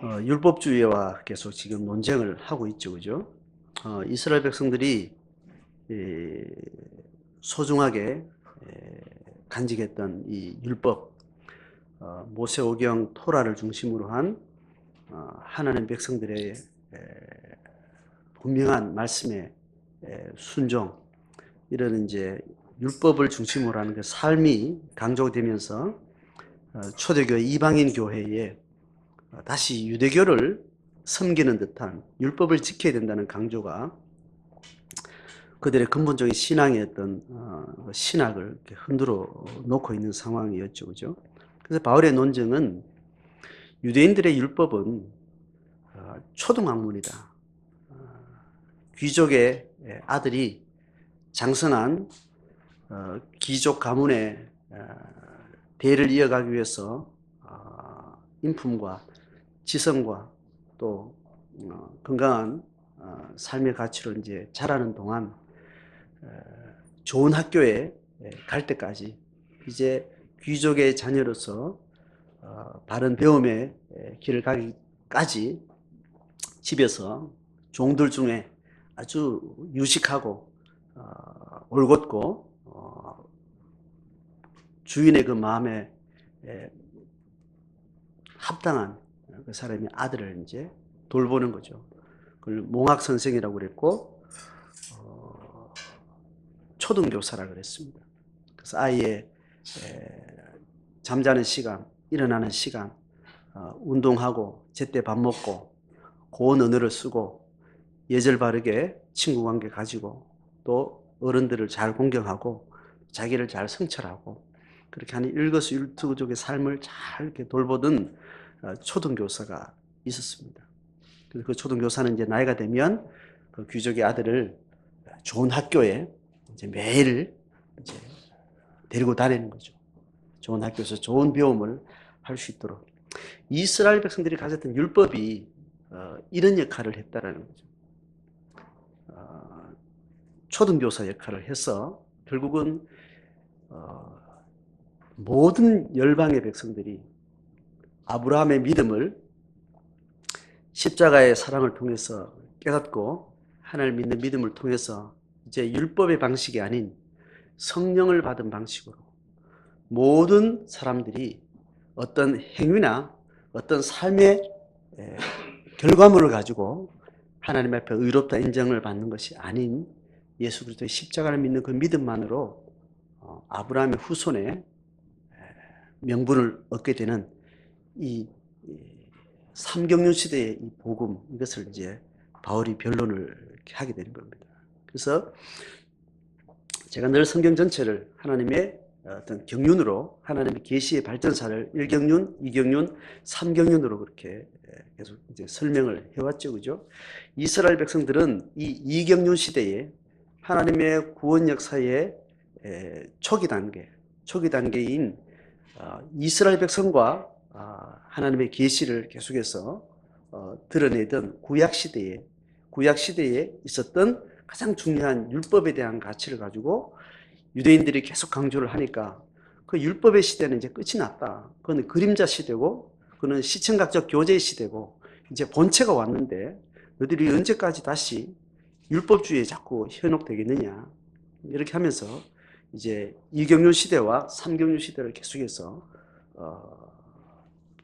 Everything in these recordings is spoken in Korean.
율법주의와 계속 지금 논쟁을 하고 있죠, 그죠? 이스라엘 백성들이 소중하게 간직했던 이 율법, 모세오경 토라를 중심으로 한 하나님 백성들의 분명한 말씀에 순종, 이런 이제 율법을 중심으로 하는 그 삶이 강조되면서 초대교회 이방인 교회에 다시 유대교를 섬기는 듯한 율법을 지켜야 된다는 강조가 그들의 근본적인 신앙의 어떤 신학을 흔들어 놓고 있는 상황이었죠, 그죠? 그래서 바울의 논증은 유대인들의 율법은 초등학문이다. 귀족의 아들이 장성한 귀족 가문의 대를 이어가기 위해서 인품과 지성과 또 건강한 삶의 가치로 이제 자라는 동안 좋은 학교에 갈 때까지 이제 귀족의 자녀로서 바른 배움의 길을 가기까지 집에서 종들 중에 아주 유식하고 올곧고 주인의 그 마음에 합당한 그 사람이 아들을 이제 돌보는 거죠. 그걸 몽학 선생이라고 그랬고 초등교사라 그랬습니다. 그래서 아이의 잠자는 시간, 일어나는 시간, 운동하고 제때 밥 먹고 고운 언어를 쓰고 예절 바르게 친구 관계 가지고 또 어른들을 잘 공경하고 자기를 잘 성찰하고 그렇게 하는 일거수일투족의 삶을 잘 이렇게 돌보던 초등교사가 있었습니다. 그래서 그 초등교사는 이제 나이가 되면 그 귀족의 아들을 좋은 학교에 이제 매일 이제 데리고 다니는 거죠. 좋은 학교에서 좋은 배움을 할 수 있도록. 이스라엘 백성들이 가졌던 율법이 이런 역할을 했다라는 거죠. 초등교사 역할을 해서 결국은 모든 열방의 백성들이 아브라함의 믿음을 십자가의 사랑을 통해서 깨닫고 하나님을 믿는 믿음을 통해서 이제 율법의 방식이 아닌 성령을 받은 방식으로 모든 사람들이 어떤 행위나 어떤 삶의 결과물을 가지고 하나님 앞에 의롭다 인정을 받는 것이 아닌 예수 그리스도의 십자가를 믿는 그 믿음만으로 아브라함의 후손의 명분을 얻게 되는 이 삼경륜 시대의 이 복음, 이것을 이제 바울이 변론을 하게 되는 겁니다. 그래서 제가 늘 성경 전체를 하나님의 어떤 경륜으로 하나님의 계시의 발전사를 1경륜, 2경륜, 3경륜으로 그렇게 계속 이제 설명을 해왔죠, 그죠? 이스라엘 백성들은 이 2경륜 시대에 하나님의 구원 역사의 초기 단계인 이스라엘 백성과 하나님의 계시를 계속해서 드러내던 구약 시대에 있었던 가장 중요한 율법에 대한 가치를 가지고 유대인들이 계속 강조를 하니까 그 율법의 시대는 이제 끝이 났다. 그건 그림자 시대고, 그는 시청각적 교제 시대고, 이제 본체가 왔는데 너희들이 언제까지 다시 율법주의에 자꾸 현혹되겠느냐. 이렇게 하면서 이제 2경륜 시대와 3경륜 시대를 계속해서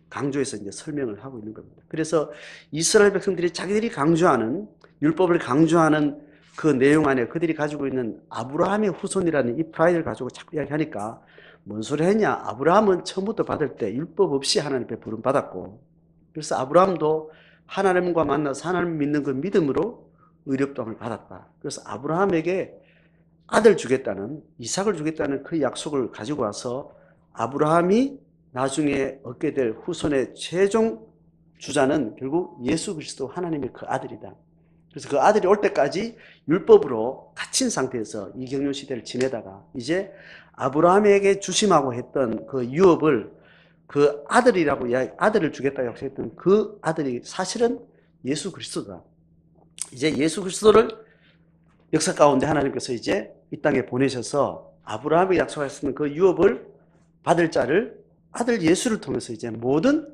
강조해서 이제 설명을 하고 있는 겁니다. 그래서 이스라엘 백성들이 자기들이 강조하는 율법을 강조하는 그 내용 안에 그들이 가지고 있는 아브라함의 후손이라는 이 프라이드를 가지고 자꾸 이야기하니까 뭔 소리 했냐. 아브라함은 처음부터 받을 때 율법 없이 하나님 앞에 부름 받았고, 그래서 아브라함도 하나님과 만나서 하나님 믿는 그 믿음으로 의롭다함을 받았다. 그래서 아브라함에게 아들 주겠다는, 이삭을 주겠다는 그 약속을 가지고 와서 아브라함이 나중에 얻게 될 후손의 최종 주자는 결국 예수 그리스도 하나님의 그 아들이다. 그래서 그 아들이 올 때까지 율법으로 갇힌 상태에서 이경륜 시대를 지내다가 이제 아브라함에게 주심하고 했던 그 유업을 그 아들을 주겠다고 약속했던 그 아들이 사실은 예수 그리스도다. 이제 예수 그리스도를 역사 가운데 하나님께서 이제 이 땅에 보내셔서 아브라함이 약속하셨던 그 유업을 받을 자를 아들 예수를 통해서 이제 모든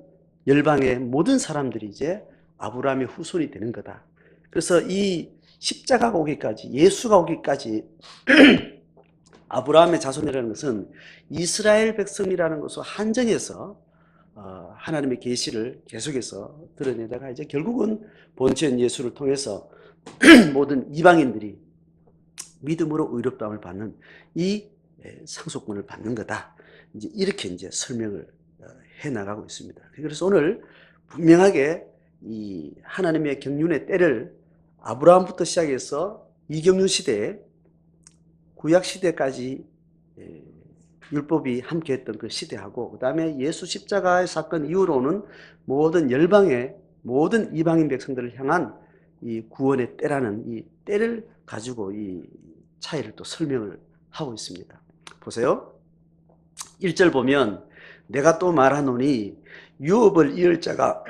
열방의 모든 사람들이 이제 아브라함의 후손이 되는 거다. 그래서 이 십자가가 오기까지, 예수가 오기까지 아브라함의 자손이라는 것은 이스라엘 백성이라는 것을 한정해서 하나님의 계시를 계속해서 드러내다가 이제 결국은 본체인 예수를 통해서 모든 이방인들이 믿음으로 의롭다함을 받는 이 상속권을 받는 거다. 이제 이렇게 이제 설명을 해 나가고 있습니다. 그래서 오늘 분명하게 이 하나님의 경륜의 때를 아브라함부터 시작해서 이경륜 시대에 구약 시대까지 율법이 함께했던 그 시대하고, 그 다음에 예수 십자가의 사건 이후로는 모든 열방의 모든 이방인 백성들을 향한 이 구원의 때라는 이 때를 가지고 이 차이를 또 설명을 하고 있습니다. 보세요. 1절 보면 내가 또 말하노니 유업을 이을 자가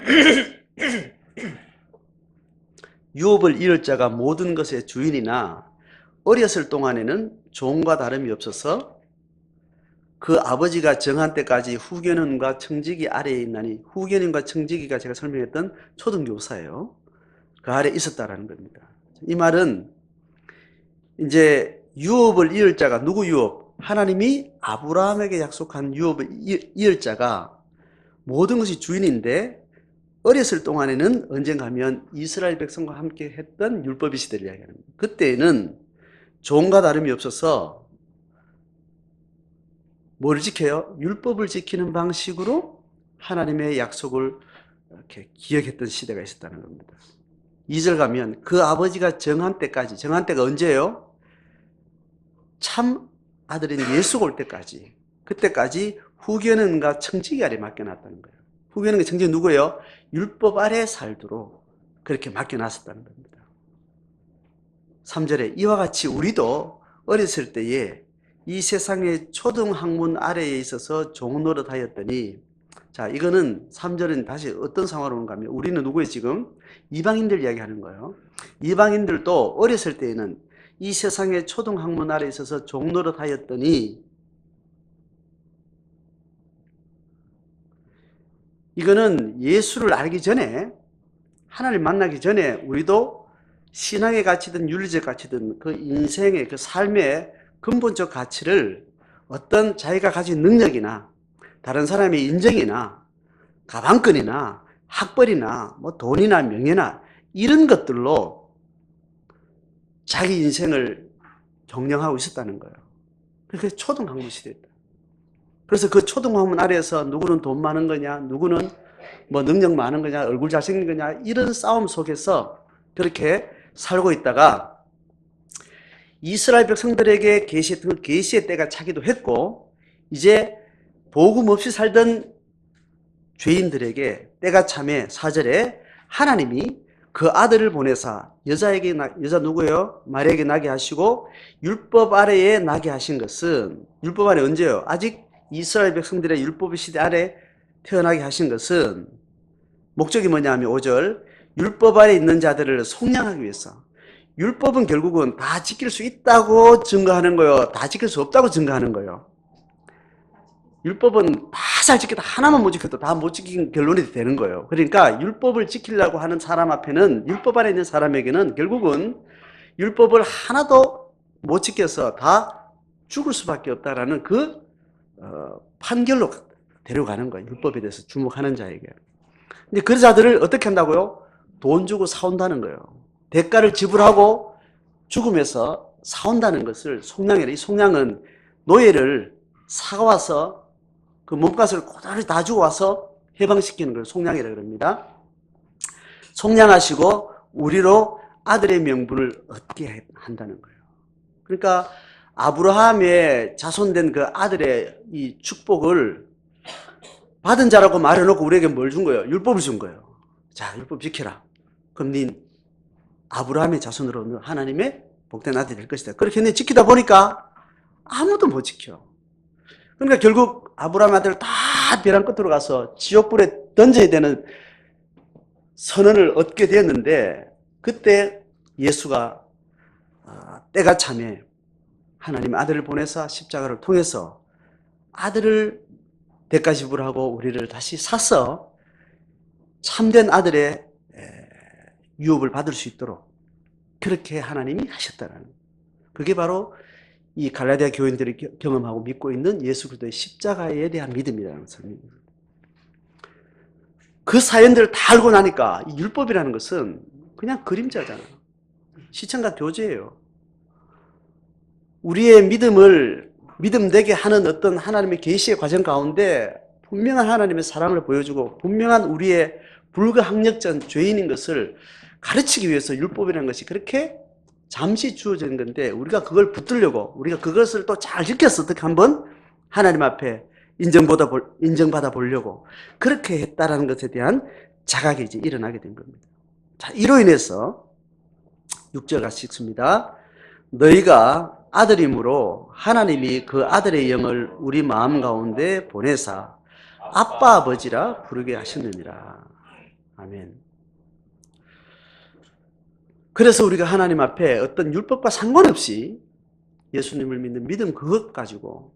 유업을 이을 자가 모든 것의 주인이나 어렸을 동안에는 종과 다름이 없어서 그 아버지가 정한 때까지 후견인과 청지기 아래에 있나니, 후견인과 청지기가 제가 설명했던 초등교사예요. 그 아래에 있었다라는 겁니다. 이 말은 이제 유업을 이을 자가 누구 유업? 하나님이 아브라함에게 약속한 유업을 이을 자가 모든 것이 주인인데, 어렸을 동안에는 언젠가 하면 이스라엘 백성과 함께 했던 율법의 시대를 이야기하는 겁니다. 그때는 종과 다름이 없어서 뭘 지켜요? 율법을 지키는 방식으로 하나님의 약속을 이렇게 기억했던 시대가 있었다는 겁니다. 2절 가면 그 아버지가 정한 때까지, 정한 때가 언제예요? 참 아들인 예수가 올 때까지, 그때까지 후견인과 청지기 아래 맡겨놨다는 거예요. 후견인과 청지기 누구예요? 율법 아래 살도록 그렇게 맡겨놨었다는 겁니다. 3절에 이와 같이 우리도 어렸을 때에 이 세상의 초등학문 아래에 있어서 종노릇 하였더니, 자, 이거는 3절은 다시 어떤 상황으로 오는가 하면 우리는 누구예요? 지금 이방인들 이야기하는 거예요. 이방인들도 어렸을 때에는 이 세상의 초등학문 아래에 있어서 종노릇 하였더니, 이거는 예수를 알기 전에, 하나님 만나기 전에 우리도 신앙의 가치든 윤리적 가치든 그 인생의 그 삶의 근본적 가치를 어떤 자기가 가진 능력이나 다른 사람의 인정이나 가방끈이나 학벌이나 뭐 돈이나 명예나 이런 것들로 자기 인생을 경영하고 있었다는 거예요. 그게 초등학문 시대였다. 그래서 그 초등학문 아래에서 누구는 돈 많은 거냐, 누구는 뭐 능력 많은 거냐, 얼굴 잘생긴 거냐, 이런 싸움 속에서 그렇게 살고 있다가 이스라엘 백성들에게 계시했던 그 계시의 때가 차기도 했고, 이제 복음 없이 살던 죄인들에게 때가 참에 4절에 하나님이 그 아들을 보내사 여자에게, 여자 누구예요? 마리아에게 나게 하시고 율법 아래에 나게 하신 것은, 율법 아래 언제요? 아직 이스라엘 백성들의 율법의 시대 아래 태어나게 하신 것은 목적이 뭐냐 하면 5절 율법 아래 있는 자들을 속량하기 위해서. 율법은 결국은 다 지킬 수 있다고 증거하는 거예요? 다 지킬 수 없다고 증거하는 거예요? 율법은 다 잘 지켰다, 하나만 못 지켰다, 다 못 지킨 결론이 되는 거예요. 그러니까 율법을 지키려고 하는 사람 앞에는, 율법 안에 있는 사람에게는 결국은 율법을 하나도 못 지켜서 다 죽을 수밖에 없다라는 그 판결로 데려가는 거예요. 율법에 대해서 주목하는 자에게. 근데 그 자들을 어떻게 한다고요? 돈 주고 사온다는 거예요. 대가를 지불하고 죽음에서 사온다는 것을 속량이라. 이 속량은 노예를 사와서 그 몸값을 고다리 다 주고 와서 해방시키는 걸 속량이라 그럽니다. 속량하시고 우리로 아들의 명분을 얻게 한다는 거예요. 그러니까 아브라함의 자손된 그 아들의 이 축복을 받은 자라고 말해놓고 우리에게 뭘 준 거예요? 율법을 준 거예요. 자, 율법 지켜라. 그럼 네 아브라함의 자손으로 하나님의 복된 아들이 될 것이다. 그렇게 했는데 지키다 보니까 아무도 못 지켜. 그러니까 결국 아브라함 아들 다 벼랑 끝으로 가서 지옥불에 던져야 되는 선언을 얻게 되었는데, 그때 예수가 때가 참에 하나님 아들을 보내서 십자가를 통해서 아들을 대가 지불하고 우리를 다시 사서 참된 아들의 유업을 받을 수 있도록 그렇게 하나님이 하셨다는 거예요. 그게 바로 이 갈라디아 교인들이 경험하고 믿고 있는 예수 그리스도의 십자가에 대한 믿음이라는 설명입니다. 그 사연들을 다 알고 나니까 이 율법이라는 것은 그냥 그림자잖아요. 시청각 교제예요. 우리의 믿음을 믿음되게 하는 어떤 하나님의 계시의 과정 가운데 분명한 하나님의 사랑을 보여주고 분명한 우리의 불가항력전 죄인인 것을 가르치기 위해서 율법이라는 것이 그렇게 잠시 주어진 건데 우리가 그걸 붙들려고 우리가 그것을 또 잘 지켜서 어떻게 한번 하나님 앞에 인정받아 보려고 그렇게 했다라는 것에 대한 자각이 이제 일어나게 된 겁니다. 자, 이로 인해서 6절 같이 읽습니다. 너희가 아들이므로 하나님이 그 아들의 영을 우리 마음 가운데 보내사 아빠 아버지라 부르게 하셨느니라. 아멘. 그래서 우리가 하나님 앞에 어떤 율법과 상관없이 예수님을 믿는 믿음 그것 가지고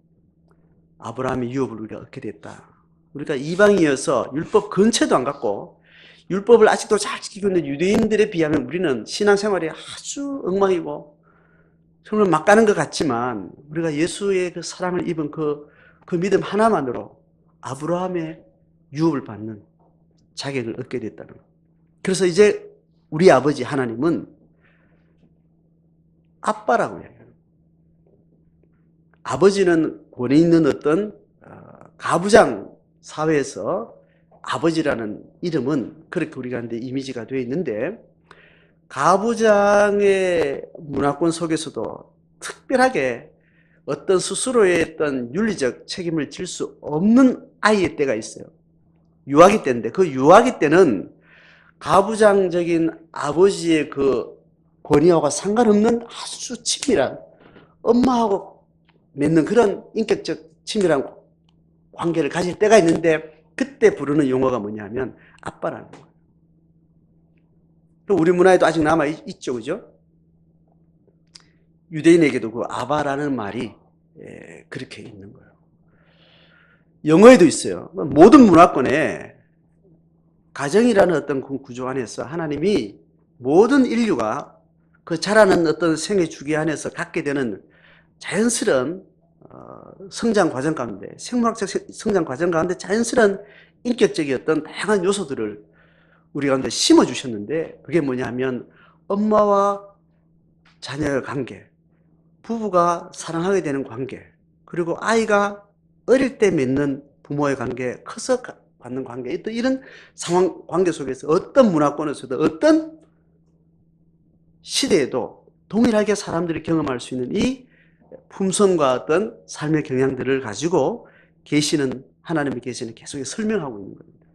아브라함의 유업을 우리가 얻게 됐다. 우리가 이방이어서 율법 근처도 안 갖고 율법을 아직도 잘 지키고 있는 유대인들에 비하면 우리는 신앙생활이 아주 엉망이고 정말 막 가는 것 같지만 우리가 예수의 그 사랑을 입은 그 믿음 하나만으로 아브라함의 유업을 받는 자격을 얻게 됐다는 거예요. 그래서 이제 우리 아버지 하나님은 아빠라고 이야기해요. 아버지는 권위 있는 어떤 가부장 사회에서 아버지라는 이름은 그렇게 우리가 이미지가 되어 있는데 가부장의 문화권 속에서도 특별하게 어떤 스스로의 어떤 윤리적 책임을 질 수 없는 아이의 때가 있어요. 유아기 때인데 그 유아기 때는 가부장적인 아버지의 그 권위와 상관없는 아주 친밀한 엄마하고 맺는 그런 인격적 친밀한 관계를 가질 때가 있는데 그때 부르는 용어가 뭐냐면 아빠라는 거예요. 우리 문화에도 아직 남아있죠, 그죠? 유대인에게도 그 아바라는 말이 그렇게 있는 거예요. 영어에도 있어요. 모든 문화권에 가정이라는 어떤 구조 안에서 하나님이 모든 인류가 그 자라는 어떤 생애 주기 안에서 갖게 되는 자연스러운 성장 과정 가운데, 생물학적 성장 과정 가운데 자연스러운 인격적이었던 다양한 요소들을 우리 가운데 심어주셨는데 그게 뭐냐면 엄마와 자녀의 관계, 부부가 사랑하게 되는 관계, 그리고 아이가 어릴 때 맺는 부모의 관계, 커서 받는 관계, 이런 상황, 관계 속에서 어떤 문화권에서도 어떤 시대에도 동일하게 사람들이 경험할 수 있는 이 품성과 어떤 삶의 경향들을 가지고 하나님의 계시는 계속 설명하고 있는 겁니다.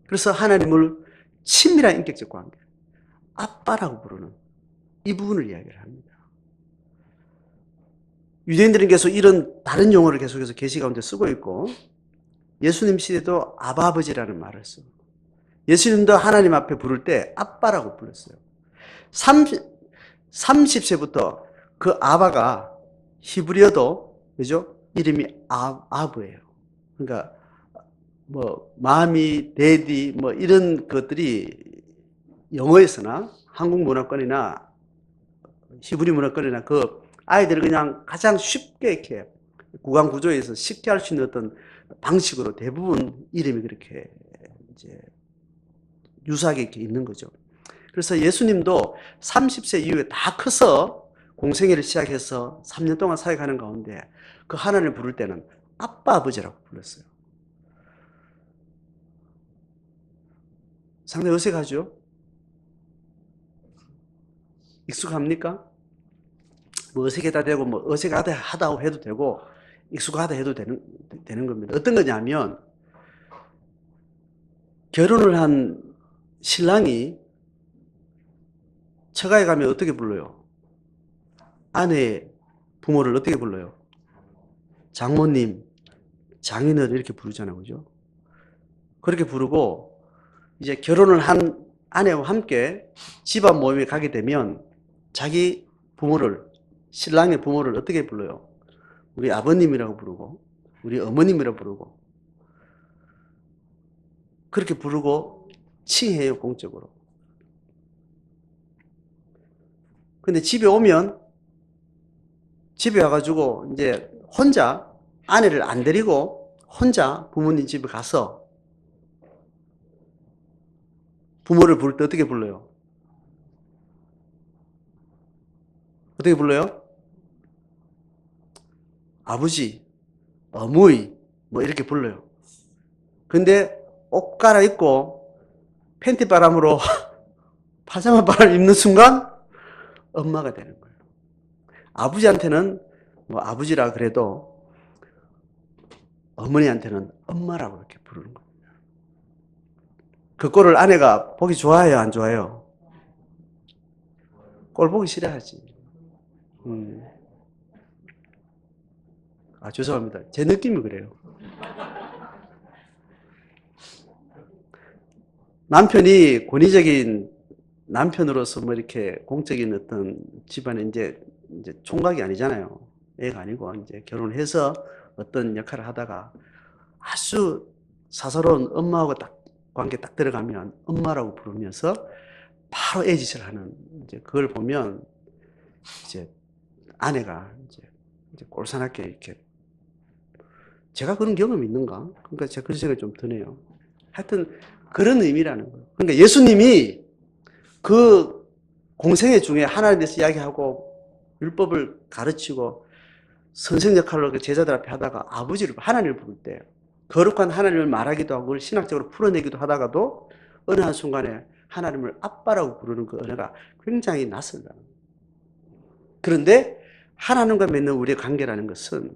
그래서 하나님을 친밀한 인격적 관계, 아빠라고 부르는 이 부분을 이야기를 합니다. 유대인들은 계속 이런 다른 용어를 계속해서 계시 가운데 쓰고 있고 예수님 시대도 아바 아버지라는 말을 써요. 예수님도 하나님 앞에 부를 때 아빠라고 불렀어요. 30세부터 그 아바가 히브리어도 그죠? 이름이 아브예요. 그러니까 뭐 마미, 데디 뭐 이런 것들이 영어에서나 한국 문화권이나 히브리 문화권이나 그 아이들을 그냥 가장 쉽게 이렇게 구강 구조에서 쉽게 할 수 있는 어떤 방식으로 대부분 이름이 그렇게 이제 유사하게 이렇게 있는 거죠. 그래서 예수님도 30세 이후에 다 커서 공생애를 시작해서 3년 동안 사역하는 가운데 그 하나님을 부를 때는 아빠 아버지라고 불렀어요. 상당히 어색하죠? 익숙합니까? 뭐 어색하다 되고 뭐 어색하다 해도 되고 익숙하다 해도 되는 겁니다. 어떤 거냐면 결혼을 한 신랑이 처가에 가면 어떻게 불러요? 아내의 부모를 어떻게 불러요? 장모님, 장인어른 이렇게 부르잖아요. 그죠? 그렇게 부르고 이제 결혼을 한 아내와 함께 집안 모임에 가게 되면 자기 부모를, 신랑의 부모를 어떻게 불러요? 우리 아버님이라고 부르고 우리 어머님이라고 부르고 그렇게 부르고 칭해요, 공적으로. 근데 집에 오면, 집에 와가지고 이제 혼자 아내를 안 데리고 혼자 부모님 집에 가서 부모를 부를 때 어떻게 불러요? 어떻게 불러요? 아버지, 어머니, 뭐 이렇게 불러요. 근데 옷 갈아입고 팬티 바람으로 파자마 바람을 입는 순간 엄마가 되는 거예요. 아버지한테는 뭐 아버지라 그래도 어머니한테는 엄마라고 이렇게 부르는 거예요. 그 꼴을 아내가 보기 좋아해요, 안 좋아해요? 꼴 보기 싫어하지. 죄송합니다. 제 느낌이 그래요. 남편이 권위적인 남편으로서 뭐 이렇게 공적인 어떤 집안에 이제 총각이 아니잖아요. 애가 아니고 이제 결혼해서 어떤 역할을 하다가 아주 사사로운 엄마하고 딱 관계 딱 들어가면 엄마라고 부르면서 바로 애짓을 하는 이제 그걸 보면 이제 아내가 이제 꼴사납게 이렇게 제가 그런 경험이 있는가? 그러니까 제가 그런 생각이 좀 드네요. 하여튼 그런 의미라는 거예요. 그러니까 예수님이 그 공생애 중에 하나님에 대해서 이야기하고 율법을 가르치고 선생 역할로 그 제자들 앞에 하다가 아버지를 하나님을 부를 때 거룩한 하나님을 말하기도 하고 그걸 신학적으로 풀어내기도 하다가도 어느 한순간에 하나님을 아빠라고 부르는 그 은혜가 굉장히 낯설다. 그런데 하나님과 맺는 우리의 관계라는 것은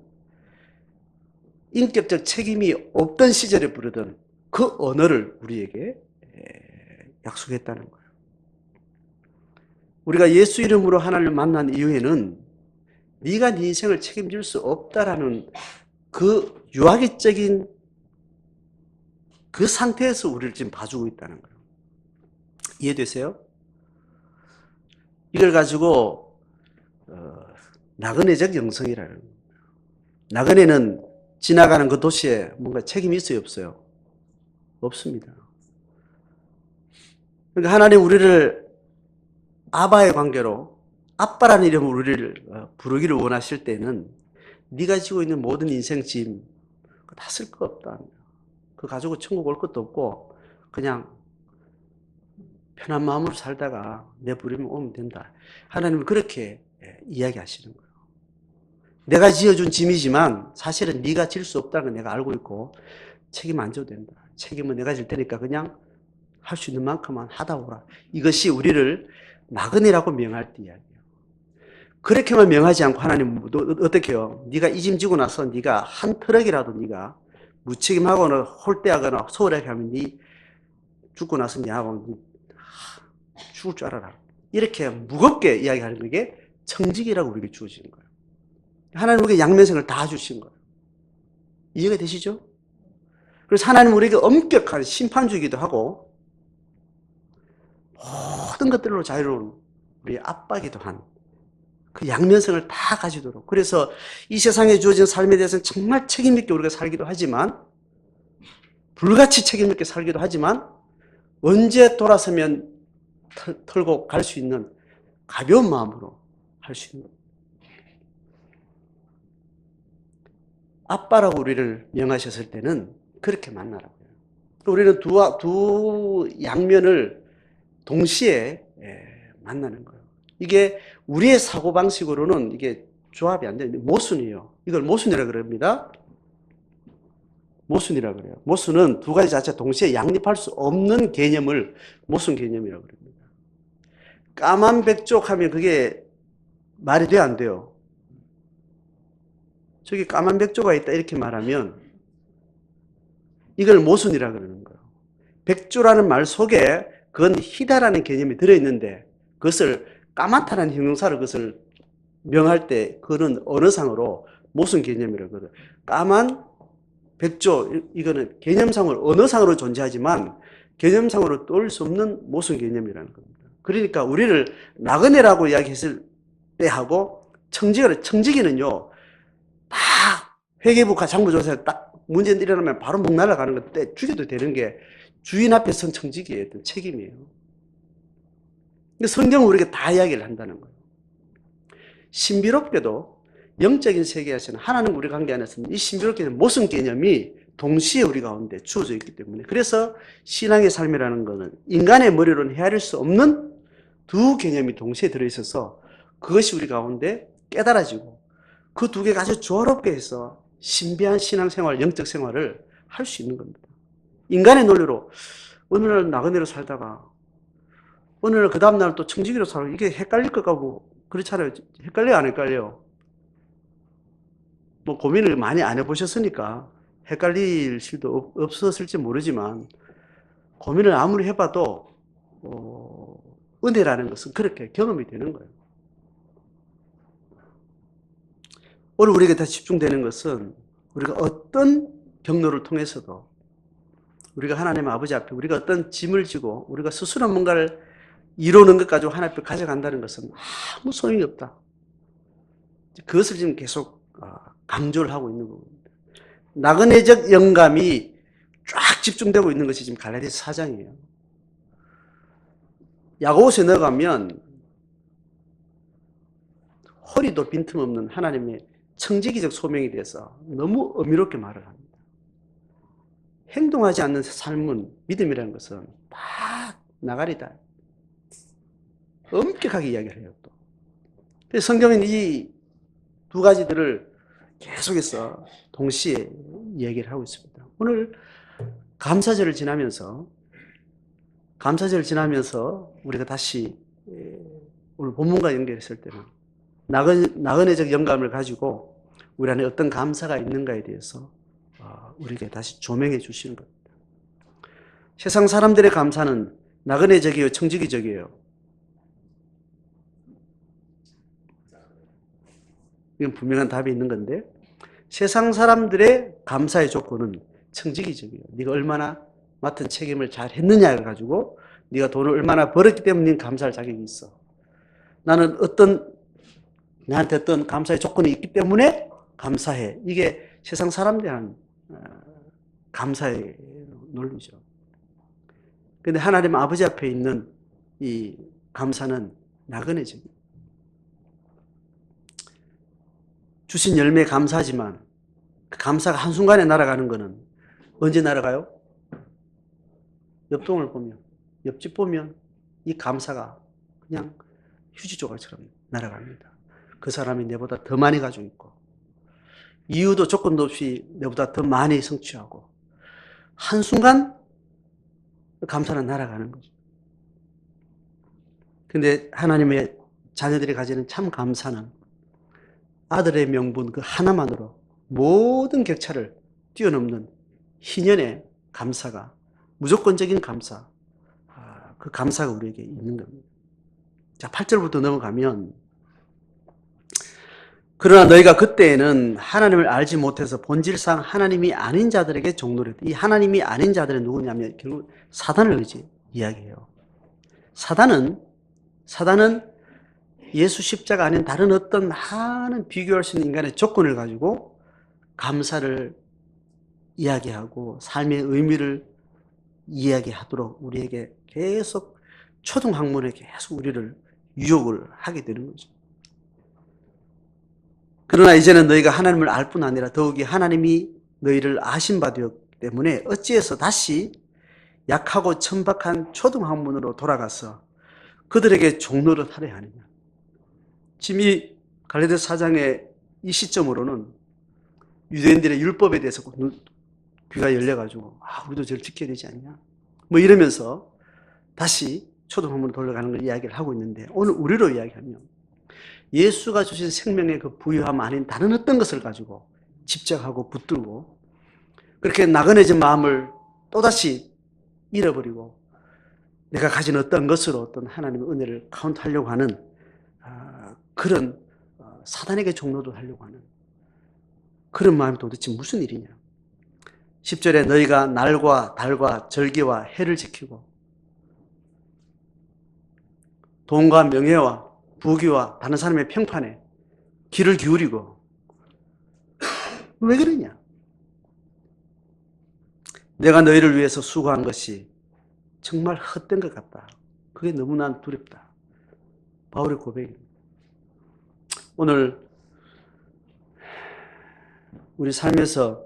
인격적 책임이 없던 시절에 부르던 그 언어를 우리에게 약속했다는 거예요. 우리가 예수 이름으로 하나님을 만난 이후에는 네가 네 인생을 책임질 수 없다라는 그 유아기적인 그 상태에서 우리를 지금 봐주고 있다는 거예요. 이해되세요? 이걸 가지고 나그네적 영성이라는 거예요. 나그네는 지나가는 그 도시에 뭔가 책임이 있어요, 없어요? 없습니다. 그러니까 하나님 우리를 아바의 관계로 아빠라는 이름으로 우리를 부르기를 원하실 때는 네가 지고 있는 모든 인생 짐 다 쓸 거 없다. 그거 가지고 천국 올 것도 없고 그냥 편한 마음으로 살다가 내 부르면 오면 된다. 하나님은 그렇게 이야기하시는 거예요. 내가 지어준 짐이지만 사실은 네가 질 수 없다는 걸 내가 알고 있고 책임 안 져도 된다. 책임은 내가 질 테니까 그냥 할 수 있는 만큼만 하다 오라. 이것이 우리를 나그네라고 명할 때 이야기예요. 그렇게만 명하지 않고 하나님은 어떻게 해요? 네가 이 짐 지고 나서 네가 한 트럭이라도 네가 무책임하거나 홀대하거나 소홀하게 하면 네 죽고 나서 네하고 죽을 줄 알아라. 이렇게 무겁게 이야기하는 게 청직이라고 우리에게 주어지는 거예요. 하나님 우리에게 양면성을 다 주신 거예요. 이해가 되시죠? 그래서 하나님 우리에게 엄격한 심판주기도 하고 모든 것들로 자유로운 우리 아빠기도 한 그 양면성을 다 가지도록. 그래서 이 세상에 주어진 삶에 대해서는 정말 책임있게 우리가 살기도 하지만 불같이 책임있게 살기도 하지만 언제 돌아서면 털고 갈 수 있는 가벼운 마음으로 할 수 있는 아빠라고 우리를 명하셨을 때는 그렇게 만나라고요. 우리는 두 양면을 동시에 만나는 거예요. 이게 우리의 사고방식으로는 이게 조합이 안 되는데 모순이에요. 이걸 모순이라고 그럽니다. 모순이라고 그래요. 모순은 두 가지 자체 동시에 양립할 수 없는 개념을 모순 개념이라고 그럽니다. 까만 백족 하면 그게 말이 돼요, 안 돼요? 저기 까만 백조가 있다 이렇게 말하면 이걸 모순이라고 그러는 거예요. 백조라는 말 속에 그건 희다라는 개념이 들어있는데 그것을 까맣다는 형용사로 그것을 명할 때 그거는 언어상으로 모순 개념이라고 그래요. 까만 백조 이거는 개념상으로 언어상으로 존재하지만 개념상으로 떠올 수 없는 모순 개념이라는 겁니다. 그러니까 우리를 나그네라고 이야기했을 때하고 청지기는요 다 회계부 장부조사에 딱 문제 일어나면 바로 목 날아가는 것 때 죽여도 되는 게 주인 앞에 선 청지기의 어떤 책임이에요. 성경은 우리에게 다 이야기를 한다는 거예요. 신비롭게도 영적인 세계에서는 하나님 우리 관계 안에서는 이 신비롭게 모성 개념이 동시에 우리 가운데 주어져 있기 때문에, 그래서 신앙의 삶이라는 것은 인간의 머리로는 헤아릴 수 없는 두 개념이 동시에 들어있어서 그것이 우리 가운데 깨달아지고 그 두 개가 아주 조화롭게 해서 신비한 신앙생활, 영적 생활을 할 수 있는 겁니다. 인간의 논리로 어느 날 나그네로 살다가 어느 날 그 다음날 또 청지기로 살고 이게 헷갈릴 것 같고 그렇잖아요. 헷갈려요, 안 헷갈려요? 뭐 고민을 많이 안 해보셨으니까 헷갈릴 수도 없었을지 모르지만, 고민을 아무리 해봐도 은혜라는 것은 그렇게 경험이 되는 거예요. 오늘 우리에게 다 집중되는 것은 우리가 어떤 경로를 통해서도 우리가 하나님 아버지 앞에 우리가 어떤 짐을 지고 우리가 스스로 뭔가를 이루는 것 가지고 하나님 앞에 가져간다는 것은 아무 소용이 없다. 그것을 지금 계속 강조를 하고 있는 부분입니다. 나그네적 영감이 쫙 집중되고 있는 것이 지금 갈라디아서 4장이에요. 야고보서에 넣어가면 허리도 빈틈없는 하나님의 청지기적 소명에 대해서 너무 엄밀하게 말을 합니다. 행동하지 않는 삶은, 믿음이라는 것은 다 나가리다. 엄격하게 이야기를 해요. 또 그래서 성경은 이 두 가지들을 계속해서 동시에 얘기를 하고 있습니다. 오늘 감사절을 지나면서 우리가 다시 오늘 본문과 연결했을 때는 나그네적 영감을 가지고 우리 안에 어떤 감사가 있는가에 대해서 우리에게 다시 조명해 주시는 겁니다. 세상 사람들의 감사는 나그네적이에요, 청지기적이에요? 이건 분명한 답이 있는 건데, 세상 사람들의 감사의 조건은 청지기적이에요. 네가 얼마나 맡은 책임을 잘 했느냐를 가지고, 네가 돈을 얼마나 벌었기 때문에 감사할 자격이 있어. 나는 나한테 어떤 감사의 조건이 있기 때문에 감사해. 이게 세상 사람들이 하는 감사의 논리죠. 그런데 하나님 아버지 앞에 있는 이 감사는 나그네적이에요. 주신 열매에 감사하지만 그 감사가 한순간에 날아가는 것은 언제 날아가요? 옆동을 보면, 옆집 보면 이 감사가 그냥 휴지 조각처럼 날아갑니다. 그 사람이 내보다 더 많이 가지고 있고 이유도 조건도 없이 내보다 더 많이 성취하고 한순간 감사는 날아가는 거죠. 근데 하나님의 자녀들이 가지는 참 감사는 아들의 명분 그 하나만으로 모든 격차를 뛰어넘는 희년의 감사가, 무조건적인 감사, 그 감사가 우리에게 있는 겁니다. 자, 8절부터 넘어가면, 그러나 너희가 그때에는 하나님을 알지 못해서 본질상 하나님이 아닌 자들에게 종노릇. 이 하나님이 아닌 자들은 누구냐면 결국 사단을 이야기해요. 사단은 예수 십자가 아닌 다른 어떤 많은 비교할 수 있는 인간의 조건을 가지고 감사를 이야기하고 삶의 의미를 이야기하도록 우리에게 계속 초등학문에 계속 우리를 유혹을 하게 되는 거죠. 그러나 이제는 너희가 하나님을 알 뿐 아니라 더욱이 하나님이 너희를 아신 바 되었기 때문에 어찌해서 다시 약하고 천박한 초등학문으로 돌아가서 그들에게 종노릇 하려 하느냐. 지금 이 갈라디아서 4장의 이 시점으로는 유대인들의 율법에 대해서 귀가 열려가지고 우리도 저를 지켜야 되지 않냐 뭐 이러면서 다시 초등학문으로 돌아가는 걸 이야기를 하고 있는데, 오늘 우리로 이야기하면 예수가 주신 생명의 그 부유함 아닌 다른 어떤 것을 가지고 집착하고 붙들고 그렇게 나그네진 마음을 또다시 잃어버리고 내가 가진 어떤 것으로 어떤 하나님의 은혜를 카운트하려고 하는 그런 사단에게 종로도 하려고 하는 그런 마음이 도대체 무슨 일이냐. 10절에 너희가 날과 달과 절기와 해를 지키고 돈과 명예와 부귀와 다른 사람의 평판에 귀를 기울이고 왜 그러냐. 내가 너희를 위해서 수고한 것이 정말 헛된 것 같다. 그게 너무 난 두렵다. 바울의 고백입니다. 오늘 우리 삶에서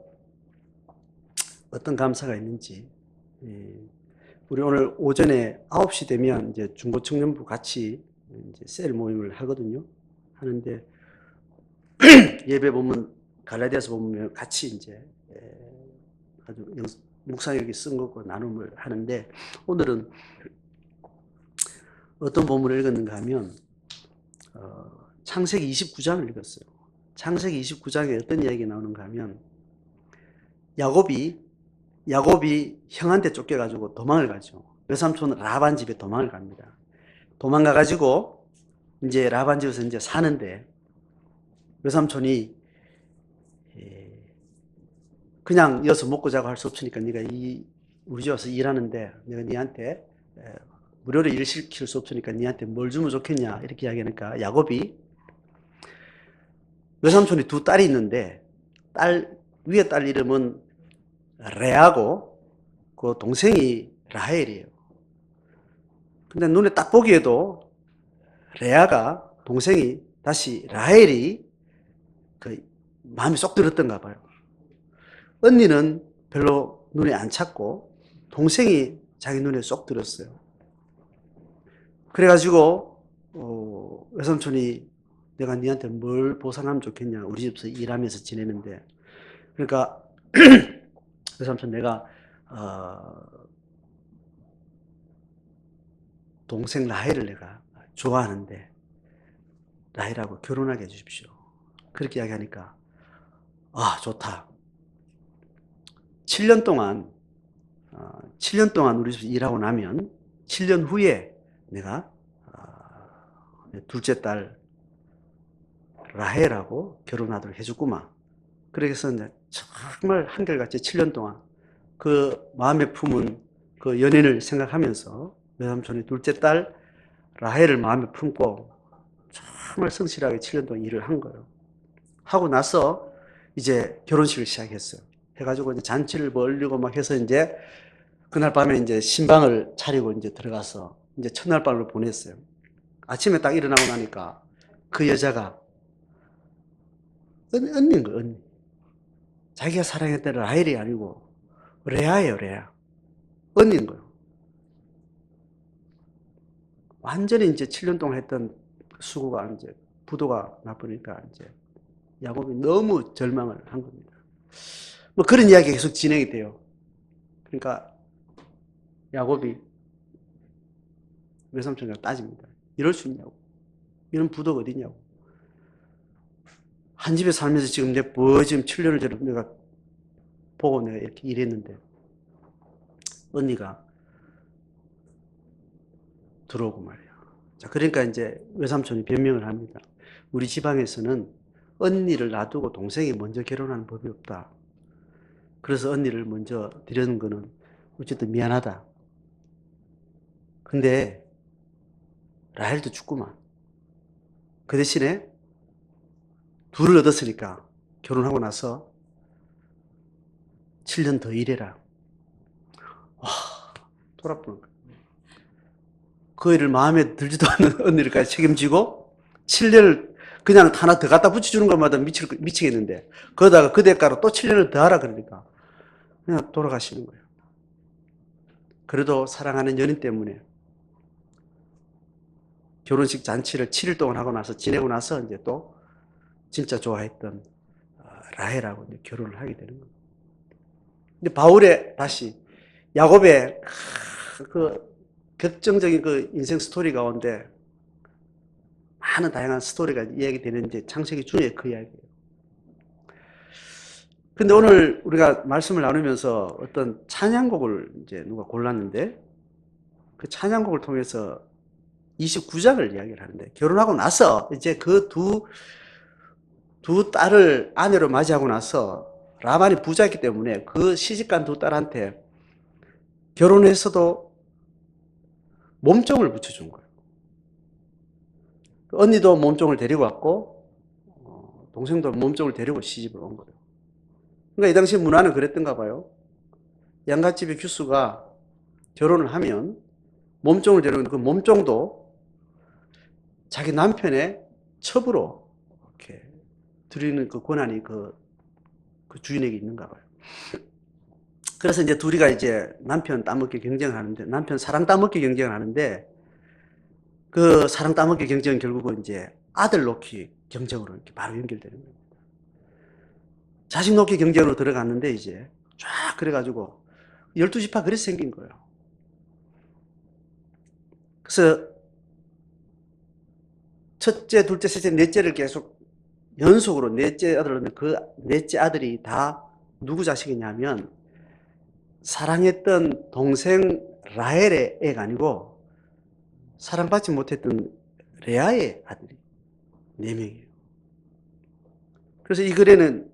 어떤 감사가 있는지, 우리 오늘 오전에 9시 되면 이제 중고청년부 같이 이제 셀 모임을 하거든요. 하는데 예배 보면 갈라디아서 보면 같이 이제 아주 묵상하게 쓴 것과 나눔을 하는데, 오늘은 어떤 본문을 읽었는가 하면 창세기 29장을 읽었어요. 창세기 29장에 어떤 이야기가 나오는가 하면 야곱이 형한테 쫓겨가지고 도망을 가죠. 외삼촌 라반 집에 도망을 갑니다. 도망가가지고 이제 라반 집에서 이제 사는데, 외삼촌이 그냥 여기서 먹고 자고 할 수 없으니까 네가 우리 집 와서 일하는데 내가 네한테 무료로 일 시킬 수 없으니까 네한테 뭘 주면 좋겠냐 이렇게 이야기하니까, 야곱이 외삼촌이 두 딸이 있는데 위에 딸 이름은 레아고 그 동생이 라헬이에요. 근데 눈에 딱 보기에도 레아가 동생이 다시 라헬이 그 마음이 쏙 들었던가 봐요. 언니는 별로 눈에 안 찼고 동생이 자기 눈에 쏙 들었어요. 그래가지고 외삼촌이 내가 니한테 뭘 보상하면 좋겠냐, 우리 집에서 일하면서 지내는데. 그러니까 외삼촌 내가 동생 라헬을 내가 좋아하는데 라헬하고 결혼하게 해주십시오. 그렇게 이야기하니까 좋다. 7년 동안 우리 집에서 일하고 나면 7년 후에 내가 둘째 딸 라헬하고 결혼하도록 해줬구만. 그래서 이제 정말 한결같이 7년 동안 그 마음에 품은 그 연인을 생각하면서 외삼촌이 둘째 딸 라헬을 마음에 품고 정말 성실하게 7년 동안 일을 한 거예요. 하고 나서 이제 결혼식을 시작했어요. 해가지고 이제 잔치를 벌리고 막 해서 이제 그날 밤에 이제 신방을 차리고 이제 들어가서 이제 첫날 밤을 보냈어요. 아침에 딱 일어나고 나니까 그 여자가 언니인 거예요, 언니. 자기가 사랑했던 라헬이 아니고 레아예요, 레아. 언니인 거예요. 완전히 이제 7년 동안 했던 수고가 이제 부도가 나버리니까 이제 야곱이 너무 절망을 한 겁니다. 뭐 그런 이야기가 계속 진행이 돼요. 그러니까 야곱이 외삼촌이랑 따집니다. 이럴 수 있냐고. 이런 부도가 어디냐고. 한 집에 살면서 지금 지금 7년을 전에 내가 보고 내가 이렇게 일했는데 언니가 들어오고 말이야. 자, 그러니까 이제 외삼촌이 변명을 합니다. 우리 지방에서는 언니를 놔두고 동생이 먼저 결혼하는 법이 없다. 그래서 언니를 먼저 드리는 거는 어쨌든 미안하다. 근데 라헬도 죽구만. 그 대신에 둘을 얻었으니까 결혼하고 나서 7년 더 일해라. 와, 돌아보는 거야. 그 일을 마음에 들지도 않는 언니를까지 책임지고 7년을 그냥 하나 더 갖다 붙여주는 것마다 미치겠는데, 거기다가 그 대가로 또 7년을 더 하라 그러니까 그냥 돌아가시는 거예요. 그래도 사랑하는 연인 때문에 결혼식 잔치를 7일 동안 하고 나서 지내고 나서 이제 또 진짜 좋아했던 라헬하고 이제 결혼을 하게 되는 거예요. 근데 바울의 다시 야곱의 그 격정적인 그 인생 스토리 가운데 많은 다양한 스토리가 이야기되는 이제 창세기 중에 그 이야기예요. 근데 오늘 우리가 말씀을 나누면서 어떤 찬양곡을 이제 누가 골랐는데, 그 찬양곡을 통해서 29장을 이야기를 하는데, 결혼하고 나서 이제 그 두 딸을 아내로 맞이하고 나서 라반이 부자였기 때문에 그 시집간 두 딸한테 결혼해서도 몸종을 붙여준 거예요. 언니도 몸종을 데리고 왔고 동생도 몸종을 데리고 시집을 온 거예요. 그러니까 이 당시 문화는 그랬던가 봐요. 양갓집의 규수가 결혼을 하면 몸종을 데려오는 그 몸종도 자기 남편의 첩으로 이렇게 드리는 그 권한이 그 주인에게 있는가 봐요. 그래서 이제 둘이가 이제 남편 따먹기 경쟁을 하는데, 남편 사랑 따먹기 경쟁을 하는데, 그 사랑 따먹기 경쟁은 결국은 이제 아들 놓기 경쟁으로 이렇게 바로 연결되는 거예요. 자식 놓기 경쟁으로 들어갔는데, 이제 쫙 그래가지고 12지파 그래서 생긴 거예요. 그래서 첫째, 둘째, 셋째, 넷째를 계속 연속으로 넷째 아들을 낳으면 그 넷째 아들이 다 누구 자식이냐면 사랑했던 동생 라헬의 애가 아니고 사랑받지 못했던 레아의 아들이 4명이에요. 그래서 이 글에는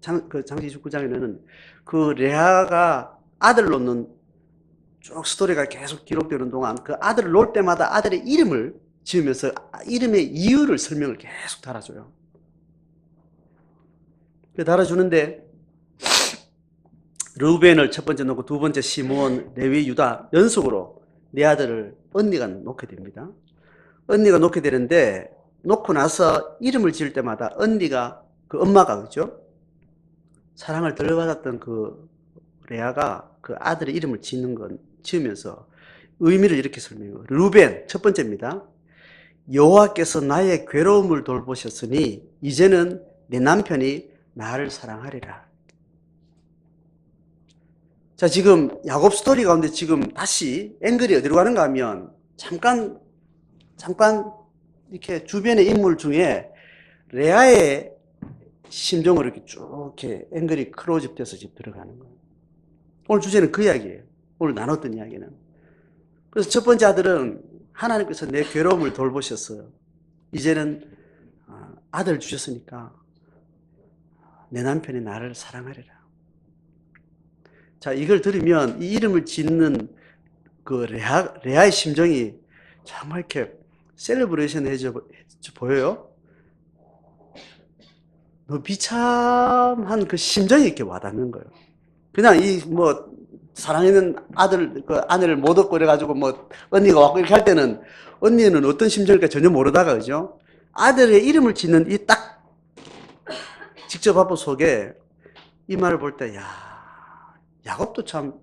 장세기 19장에는 그 레아가 아들 놓는 쭉 스토리가 계속 기록되는 동안 그 아들을 놓을 때마다 아들의 이름을 지으면서 이름의 이유를 설명을 계속 달아줘요. 달아주는데 르우벤을 첫 번째 놓고 두 번째 시므온, 레위, 유다 연속으로 네 아들을 언니가 놓게 됩니다. 언니가 놓게 되는데 놓고 나서 이름을 지을 때마다 언니가 그 엄마가 그죠? 사랑을 덜 받았던 그 레아가 그 아들의 이름을 지으면서 의미를 이렇게 설명해요. 르우벤 첫 번째입니다. 여호와께서 나의 괴로움을 돌보셨으니 이제는 내 남편이 나를 사랑하리라. 자, 지금 야곱 스토리 가운데 지금 다시 앵글이 어디로 가는가 하면 잠깐 이렇게 주변의 인물 중에 레아의 심정으로 이렇게 쭉 이렇게 앵글이 클로즈업 돼서 지금 들어가는 거예요. 오늘 주제는 그 이야기예요. 오늘 나눴던 이야기는. 그래서 첫 번째 아들은 하나님께서 내 괴로움을 돌보셨어요. 이제는 아들 주셨으니까 내 남편이 나를 사랑하리라. 자, 이걸 들으면 이 이름을 짓는 그 레아의 심정이 정말 이렇게 셀러브레이션 해져 보여요. 너무 비참한 그 심정이 이렇게 와닿는 거예요. 그냥 사랑하는 아들, 그 아내를 못 얻고 이래가지고 언니가 왔고 이렇게 할 때는 언니는 어떤 심정일까 전혀 모르다가, 그죠? 아들의 이름을 짓는 이 딱 직접 화보 속에 이 말을 볼 때, 야곱도 참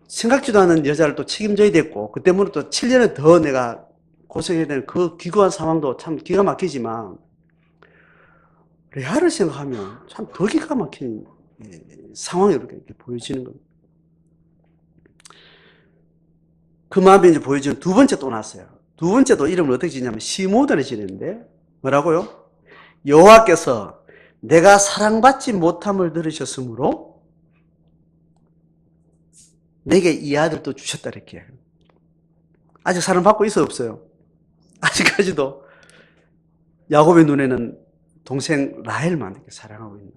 생각지도 않은 여자를 또 책임져야 됐고, 그 때문에 또 7년을 더 내가 고생해야 되는 그 기구한 상황도 참 기가 막히지만, 레아를 생각하면 참 더 기가 막힌 상황이 이렇게 보여지는 겁니다. 그 마음이 이제 보여지는 두 번째 또 났어요. 두 번째도 이름을 어떻게 지냐면 시므온을 지는데 뭐라고요? 여호와께서 내가 사랑받지 못함을 들으셨으므로 내게 이 아들도 주셨다 이렇게. 아직 사랑받고 있어 없어요? 아직까지도 야곱의 눈에는 동생 라헬만 이렇게 사랑하고 있는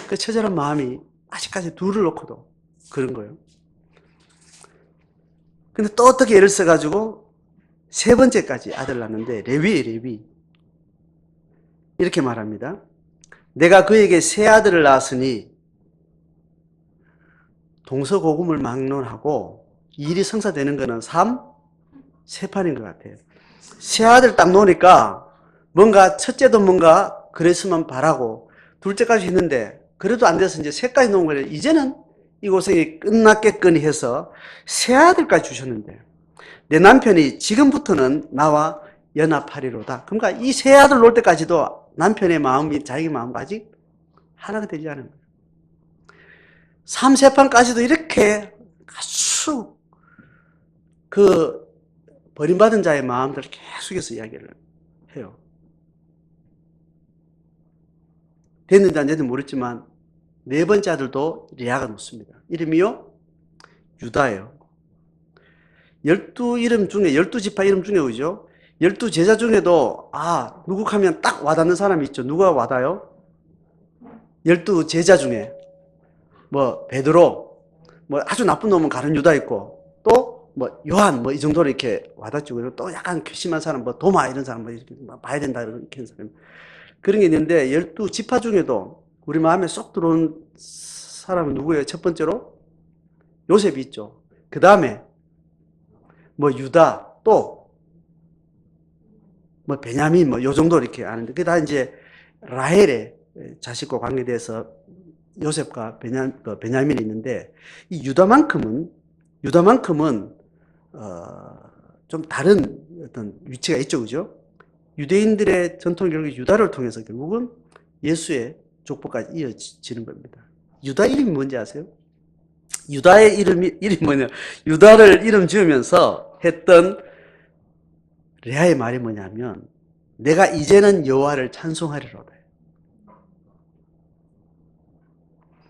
그 처절한 마음이 아직까지 둘을 놓고도 그런 거예요. 근데 또 어떻게 애를 써가지고 세 번째까지 아들 낳는데 레위 이렇게 말합니다. 내가 그에게 세 아들을 낳았으니 동서고금을 막론하고 일이 성사되는 거는 세 판인 것 같아요. 세 아들 딱 놓으니까 뭔가 첫째도 뭔가 그랬으면 바라고 둘째까지 했는데 그래도 안 돼서 이제 셋까지 놓은 거예요. 이제는 이 고생이 끝났겠거니 해서 세 아들까지 주셨는데 내 남편이 지금부터는 나와 연합하리로다. 그러니까 이 세 아들 놓을 때까지도 남편의 마음이 자기 마음과 아직 하나가 되지 않은 거예요. 3세판까지도 이렇게 아주 그 버림받은 자의 마음들을 계속해서 이야기를 해요. 됐는지 안 됐는지 모르지만 네 번째 아들도 레아가 놓습니다. 이름이요? 유다예요. 12이름 중에 12지파 이름 중에 그죠? 12제자 중에도 누구 하면 딱 와닿는 사람이 있죠. 누가 와닿아요? 12제자 중에 베드로 아주 나쁜 놈은 가룟 유다 있고 또 요한 이 정도로 이렇게 와닿죠. 그리고 또 약간 괘씸한 사람 도마 이런 사람 이렇게 봐야 된다 이렇게 사람 그런 게 있는데 12지파 중에도 우리 마음에 쏙 들어온 사람은 누구예요? 첫 번째로 요셉이 있죠. 그 다음에 뭐 유다, 또 뭐 베냐민, 뭐 요 정도 이렇게 아는데, 그게 다 이제 라헬의 자식과 관계돼서 요셉과 베냐민이 있는데, 이 유다만큼은 좀 다른 어떤 위치가 있죠, 그죠? 유대인들의 전통 결국 유다를 통해서 결국은 예수의 족보까지 이어지는 겁니다. 유다 이름이 뭔지 아세요? 유다의 이름이 뭐냐? 유다를 이름 지으면서 했던 레아의 말이 뭐냐면, 내가 이제는 여호와를 찬송하리로다.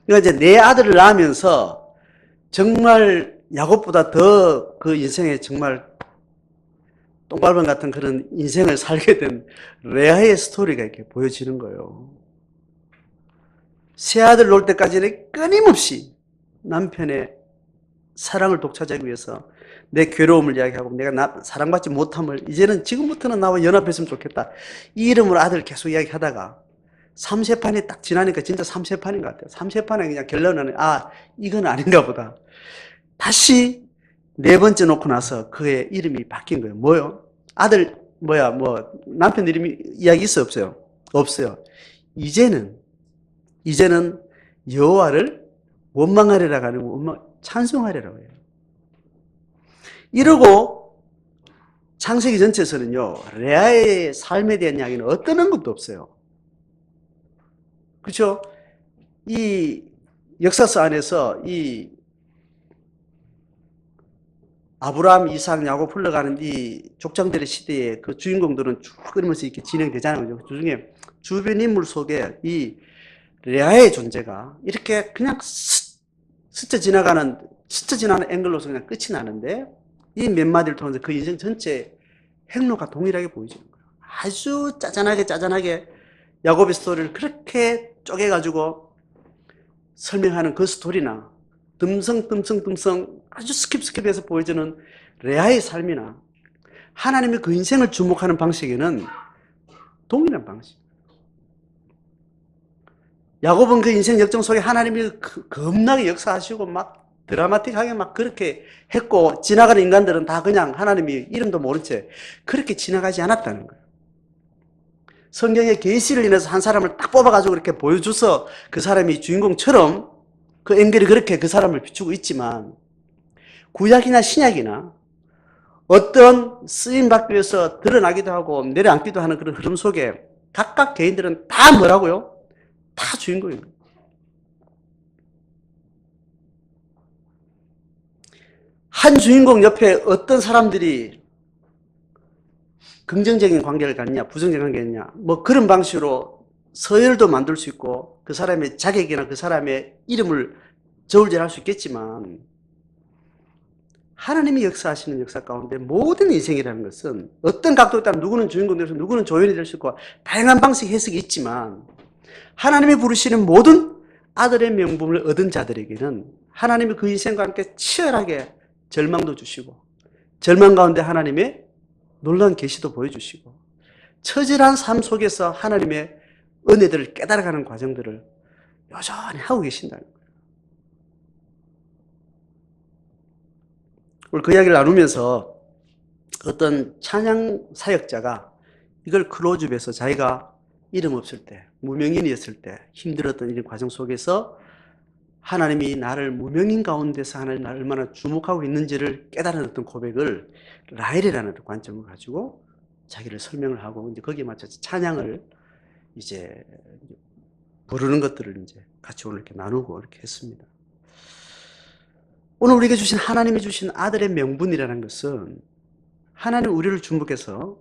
그러니까 이제 내 아들을 낳으면서 정말 야곱보다 더 그 인생에 정말 똥발방 같은 그런 인생을 살게 된 레아의 스토리가 이렇게 보여지는 거예요. 새 아들 놓을 때까지는 끊임없이 남편의 사랑을 독차지하기 위해서 내 괴로움을 이야기하고 내가 사랑받지 못함을 이제는 지금부터는 나와 연합했으면 좋겠다. 이 이름으로 아들을 계속 이야기하다가 3세판이 딱 지나니까 진짜 3세판인 것 같아요. 3세판에 그냥 결론은 이건 아닌가 보다. 다시 네 번째 놓고 나서 그의 이름이 바뀐 거예요. 뭐요? 아들 남편 이름이 이야기 있어요, 없어요? 없어요. 이제는 여호와를 원망하리라고 하는 찬송하리라고 해요. 이러고 창세기 전체에서는요, 레아의 삶에 대한 이야기는 어떤 언급도 없어요. 그렇죠? 이 역사서 안에서 이 아브라함, 이삭, 야곱 흘러가는 이 족장들의 시대에 그 주인공들은 쭉 그러면서 이렇게 진행되잖아요. 그 중에 주변 인물 속에 이 레아의 존재가 이렇게 그냥 스쳐 지나가는 앵글로서 그냥 끝이 나는데, 이 몇 마디를 통해서 그 인생 전체 행로가 동일하게 보이지는 거예요. 아주 짜잔하게 야곱의 스토리를 그렇게 쪼개가지고 설명하는 그 스토리나, 듬성 아주 스킵해서 보여주는 레아의 삶이나, 하나님의 그 인생을 주목하는 방식에는 동일한 방식. 야곱은 그 인생 역정 속에 하나님이 겁나게 역사하시고 막 드라마틱하게 막 그렇게 했고, 지나가는 인간들은 다 그냥 하나님이 이름도 모른 채 그렇게 지나가지 않았다는 거예요. 성경의 계시를 인해서 한 사람을 딱 뽑아가지고 이렇게 보여줘서 그 사람이 주인공처럼 그 앵글이 그렇게 그 사람을 비추고 있지만, 구약이나 신약이나 어떤 쓰임받기 위해서 드러나기도 하고 내려앉기도 하는 그런 흐름 속에 각각 개인들은 다 뭐라고요? 다 주인공이에요. 한 주인공 옆에 어떤 사람들이 긍정적인 관계를 갖느냐, 부정적인 관계를 갖느냐, 뭐 그런 방식으로 서열도 만들 수 있고 그 사람의 자격이나 그 사람의 이름을 저울질할 수 있겠지만, 하나님이 역사하시는 역사 가운데 모든 인생이라는 것은 어떤 각도에 따라 누구는 주인공이 될 수 있고 누구는 조연이 될 수 있고 다양한 방식의 해석이 있지만, 하나님이 부르시는 모든 아들의 명분을 얻은 자들에게는 하나님이 그 인생과 함께 치열하게 절망도 주시고, 절망 가운데 하나님의 놀라운 계시도 보여주시고, 처절한 삶 속에서 하나님의 은혜들을 깨달아가는 과정들을 여전히 하고 계신다는 거예요. 오늘 그 이야기를 나누면서 어떤 찬양 사역자가 이걸 클로즈업해서 자기가 이름 없을 때, 무명인이었을 때 힘들었던 이 과정 속에서 하나님이 나를 무명인 가운데서 하나님 나를 얼마나 주목하고 있는지를 깨달은 어떤 고백을 라헬이라는 관점을 가지고 자기를 설명을 하고, 이제 거기에 맞춰서 찬양을 이제 부르는 것들을 이제 같이 오늘 이렇게 나누고 이렇게 했습니다. 오늘 우리에게 주신 하나님이 주신 아들의 명분이라는 것은, 하나님 우리를 주목해서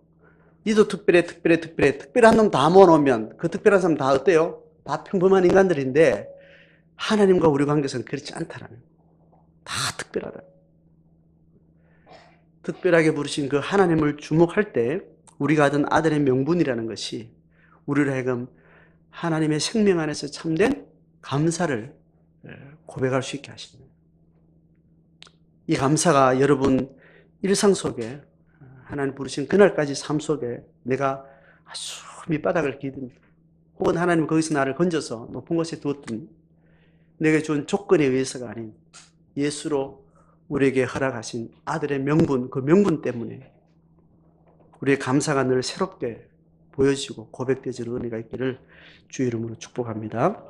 니도 특별한 놈 다 모아놓으면 그 특별한 사람 다 어때요? 다 평범한 인간들인데, 하나님과 우리 관계에서는 그렇지 않다라는 거예요. 다 특별하다. 특별하게 부르신 그 하나님을 주목할 때 우리가 얻은 아들의 명분이라는 것이 우리를 하여금 하나님의 생명 안에서 참된 감사를 고백할 수 있게 하십니다. 이 감사가 여러분 일상 속에, 하나님 부르신 그날까지 삶 속에 내가 아주 밑바닥을 기든, 혹은 하나님 거기서 나를 건져서 높은 곳에 두었던, 내게 준 조건에 의해서가 아닌 예수로 우리에게 허락하신 아들의 명분, 그 명분 때문에 우리의 감사가 늘 새롭게 보여지고 고백되어지는 은혜가 있기를 주의 이름으로 축복합니다.